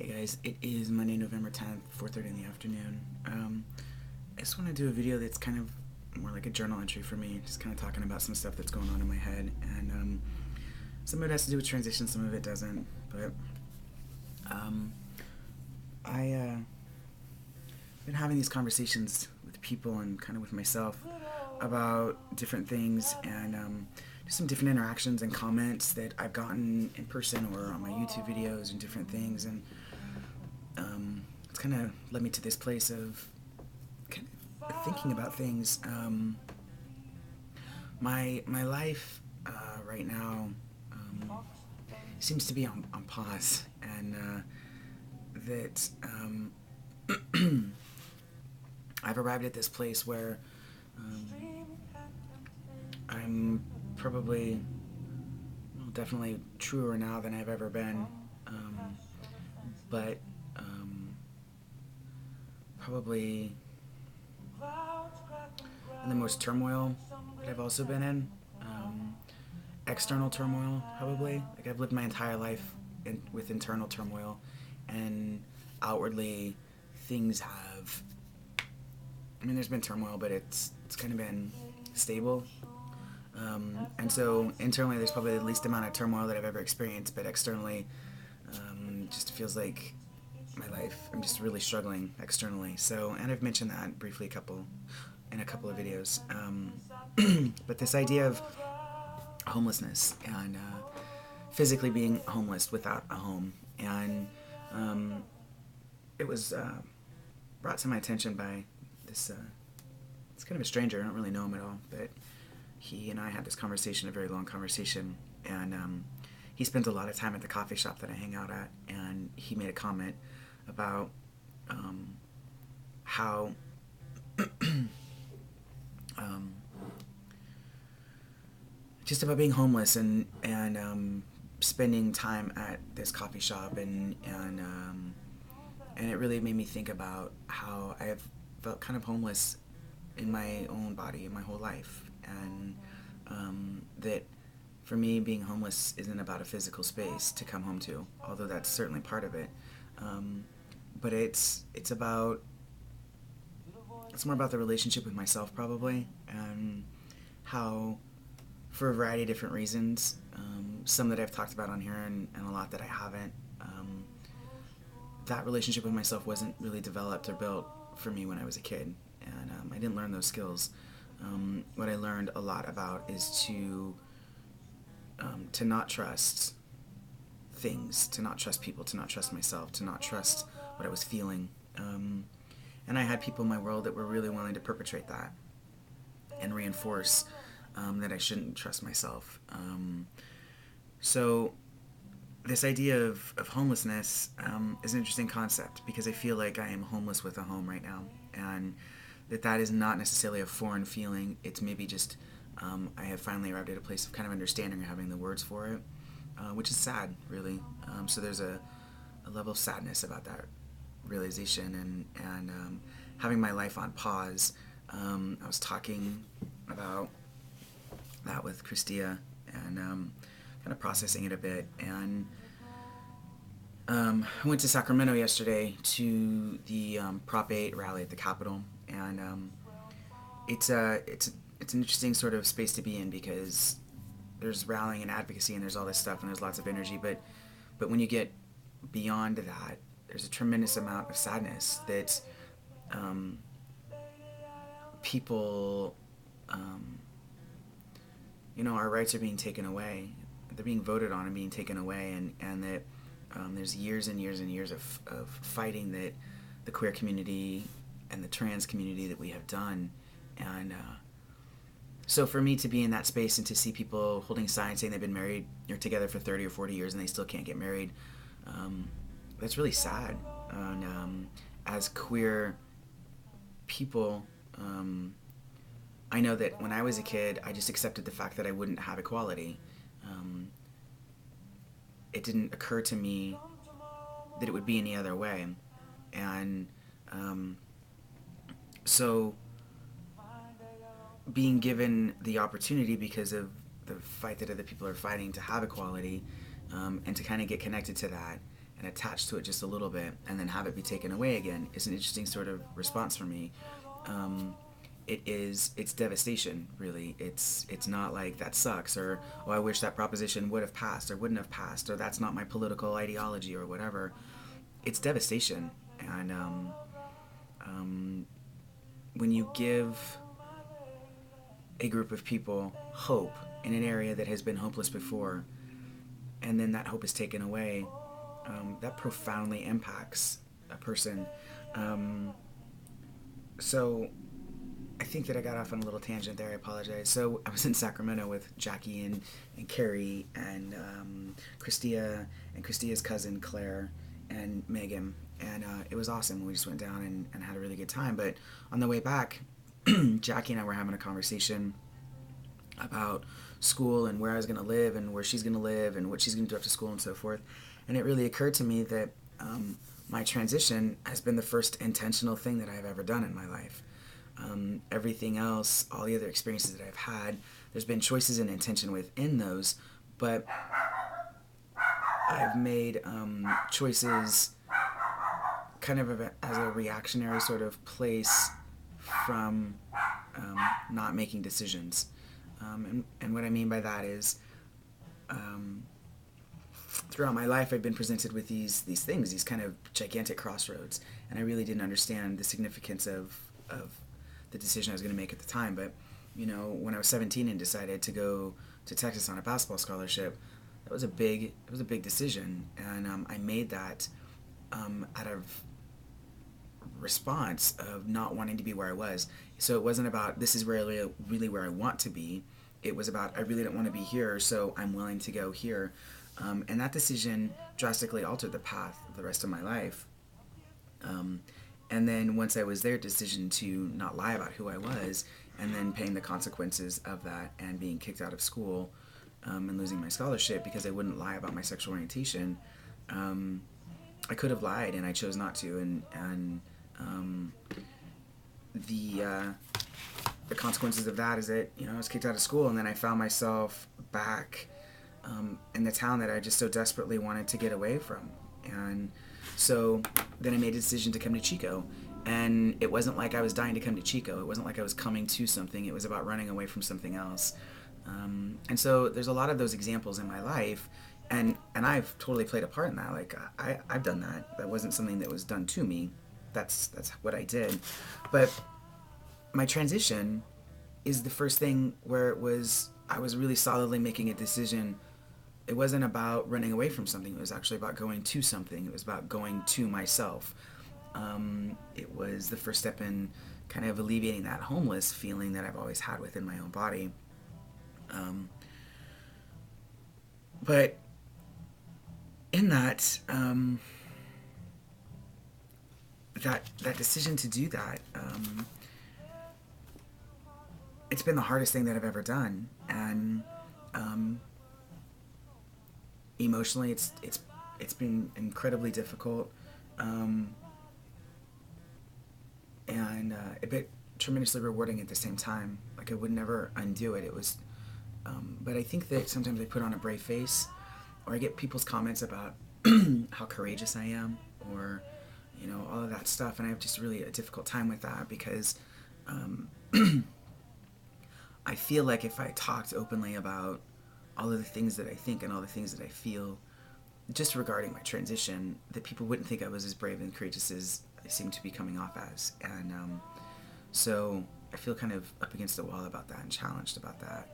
Hey guys, it is Monday, November 10th, 4:30 in the afternoon. I just want to do a video that's kind of more like a journal entry for me, just kind of talking about some stuff that's going on in my head. And some of it has to do with transition, some of it doesn't. But I've been having these conversations with people and kind of with myself about different things, and just some different interactions and comments that I've gotten in person or on my YouTube videos and different things. And it's kind of led me to this place of kind of thinking about things. My life right now seems to be on pause, and that I've arrived at this place where I'm probably, well, definitely truer now than I've ever been, but probably in the most turmoil that I've also been in. External turmoil, probably. Like, I've lived my entire life with internal turmoil, and outwardly things have, I mean, there's been turmoil, but it's kind of been stable. And so internally there's probably the least amount of turmoil that I've ever experienced, but externally just feels like my life, I'm just really struggling externally. So, and I've mentioned that briefly in a couple of videos. But this idea of homelessness and physically being homeless without a home, and it was brought to my attention by this it's kind of a stranger. I don't really know him at all, but he and I had this conversation, a very long conversation, and he spends a lot of time at the coffee shop that I hang out at, and he made a comment about how just about being homeless and spending time at this coffee shop, and it really made me think about how I have felt kind of homeless in my own body in my whole life, and that for me being homeless isn't about a physical space to come home to, although that's certainly part of it, but it's more about the relationship with myself, probably, and how, for a variety of different reasons, some that I've talked about on here and a lot that I haven't, that relationship with myself wasn't really developed or built for me when I was a kid, and I didn't learn those skills. What I learned a lot about is to not trust things, to not trust people, to not trust myself, to not trust what I was feeling. And I had people in my world that were really willing to perpetrate that and reinforce that I shouldn't trust myself. So this idea of homelessness is an interesting concept, because I feel like I am homeless with a home right now, and that is not necessarily a foreign feeling. It's maybe just I have finally arrived at a place of kind of understanding or having the words for it, which is sad, really. So there's a level of sadness about that realization, and having my life on pause. I was talking about that with Christia, and kind of processing it a bit, and I went to Sacramento yesterday to the Prop 8 rally at the Capitol, and it's an interesting sort of space to be in, because there's rallying and advocacy and there's all this stuff and there's lots of energy, but when you get beyond that, there's a tremendous amount of sadness that people, our rights are being taken away. They're being voted on and being taken away, and that there's years and years and years of fighting that the queer community and the trans community that we have done. And so for me to be in that space and to see people holding signs saying they've been married or together for 30 or 40 years and they still can't get married, that's really sad. And as queer people, I know that when I was a kid, I just accepted the fact that I wouldn't have equality. It didn't occur to me that it would be any other way. And so being given the opportunity, because of the fight that other people are fighting to have equality, and to kind of get connected to that, and attach to it just a little bit and then have it be taken away again is an interesting sort of response for me. Um, it's devastation, really. It's not like that sucks, or oh, I wish that proposition would have passed or wouldn't have passed, or that's not my political ideology or whatever. It's devastation. And when you give a group of people hope in an area that has been hopeless before, and then that hope is taken away, that profoundly impacts a person. So I think that I got off on a little tangent there. I apologize. So I was in Sacramento with Jackie and Carrie and Christia and Christia's cousin Claire and Megan. And it was awesome. We just went down and had a really good time. But on the way back, Jackie and I were having a conversation about school and where I was going to live and where she's going to live and what she's going to do after school and so forth. And it really occurred to me that my transition has been the first intentional thing that I've ever done in my life. Everything else, all the other experiences that I've had, there's been choices and intention within those, but I've made choices kind of as a reactionary sort of place from not making decisions. And what I mean by that is throughout my life I've been presented with these things, these kind of gigantic crossroads, and I really didn't understand the significance of the decision I was going to make at the time. But you know, when I was 17 and decided to go to Texas on a basketball scholarship, it was a big decision, and I made that out of response of not wanting to be where I was. So it wasn't about this is really where I want to be. It was about I really don't want to be here, so I'm willing to go here. And that decision drastically altered the path of the rest of my life. And then once I was there, decision to not lie about who I was, and then paying the consequences of that and being kicked out of school and losing my scholarship because I wouldn't lie about my sexual orientation. I could have lied, and I chose not to. And the consequences of that is that, you know, I was kicked out of school, and then I found myself back in the town that I just so desperately wanted to get away from. And so then I made a decision to come to Chico. And it wasn't like I was dying to come to Chico. It wasn't like I was coming to something. It was about running away from something else. And so there's a lot of those examples in my life. And I've totally played a part in that. Like, I've done that. That wasn't something that was done to me. That's what I did. But my transition is the first thing where I was really solidly making a decision. It wasn't about running away from something. It was actually about going to something. It was about going to myself. It was the first step in kind of alleviating that homeless feeling that I've always had within my own body. But in that, that decision to do that, it's been the hardest thing that I've ever done, and emotionally, it's been incredibly difficult, and a bit tremendously rewarding at the same time. Like, I would never undo it. It was, but I think that sometimes I put on a brave face, or I get people's comments about how courageous I am, or you know, all of that stuff, and I have just really a difficult time with that because I feel like if I talked openly about all of the things that I think and all the things that I feel just regarding my transition, that people wouldn't think I was as brave and courageous as I seem to be coming off as. And so I feel kind of up against the wall about that and challenged about that.